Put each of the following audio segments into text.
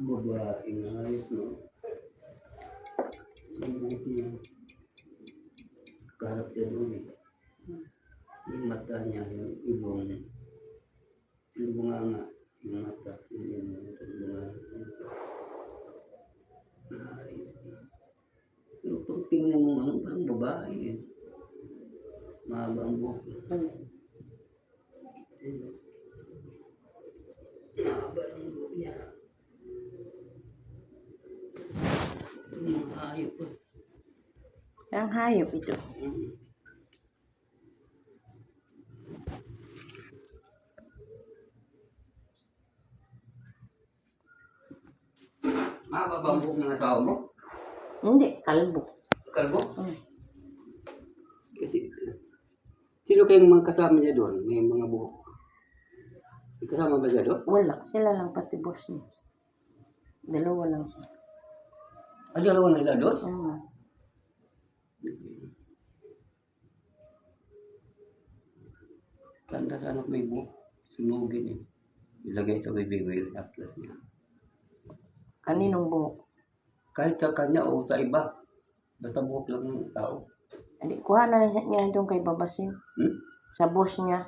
babaeng ayos, no? Ang buhok niya. Kaharap siya doon eh. Yung mata niya, yung ibong. Yung bunganga. Yung mata. Yung bunganga. Pero pag tingnan mo, parang babae eh. Mahaba ang buhok. Mahaba ang buhok niya. Yung hayop eh. Ang hayop ito. Mahaba ba ang buhok ng asawa mo? Hindi, kalbo. Kalbo? Kasi, sino kayong mga kasama niya doon? May mga buhok. May kasama ba siya doon? Wala. Sila lang pati boss niya. Dalawa lang siya. Dalawa na sila doon? Tanda sa anak may buhok. Sunugin eh. Ilagay sa baby wheel. Atlas niya. Kaninong buhok? Kahit sa kanya o sa iba. Basta buhok lang ng tao. Hindi, kuha na niya doon kay Babasin. Sa boss niya.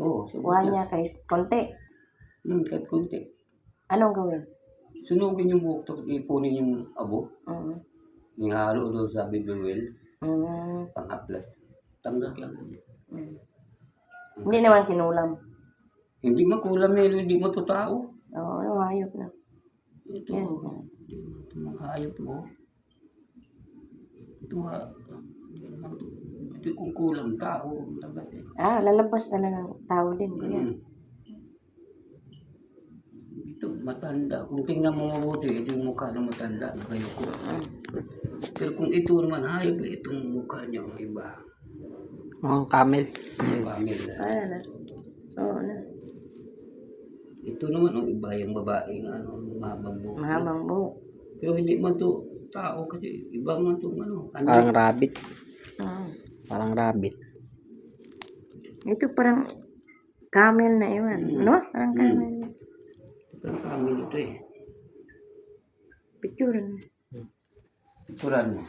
Oo. Kuha niya kay konti. Kahit kunti. Anong gawin? Sunugin yung buhok tapos ipunin yung abo. Ihalo doon sa baby wheel. Pang-aplas. Tanggal lang. Hindi naman kinulam. Hindi makulam eh. Hindi mo to tao. Oo, hayop na. Ito. Yan. Ito mga hayop mo. Ito ha. Ito kung kulang tao. Labas eh. Lalabas talaga ng tao din. Ito matanda. Kung tingnan mo mabuti, ito yung mukha ng matanda. Kayo ko. Pero kung ito naman hayop, itong mukha niya iba. Camel. Camel. Oo na. Ito naman ang iba yung babaeng mahabang buhok. Mahabang buhok. Pero hindi man to tao kasi iba man to Parang rabbit. Parang rabbit. Ito parang camel na iwan. No? Parang camel. Parang camel ito eh. Picturean. Picturean mo.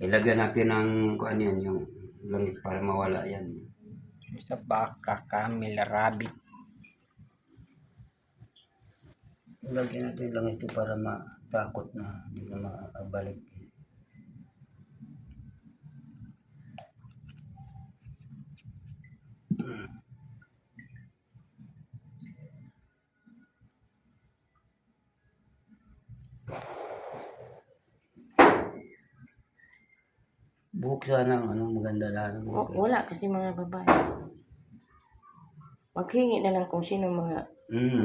Ilagyan natin ng kuan yan, yung langit para mawala yan. Isa baka, camel, rabbit. Ilagyan natin lang ito para matakot na hindi na makabalik. Buhok sana ang maganda lang. Wala kasi mga babae. Maghingi na lang kung sino mga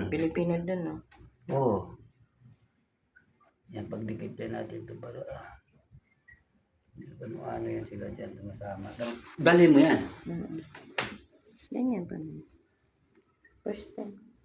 Pilipino doon, no? Oo. Yan, pagdikit natin ito para ano yan sila dyan sumasama. Dali mo yan. Ganyan pa. First time.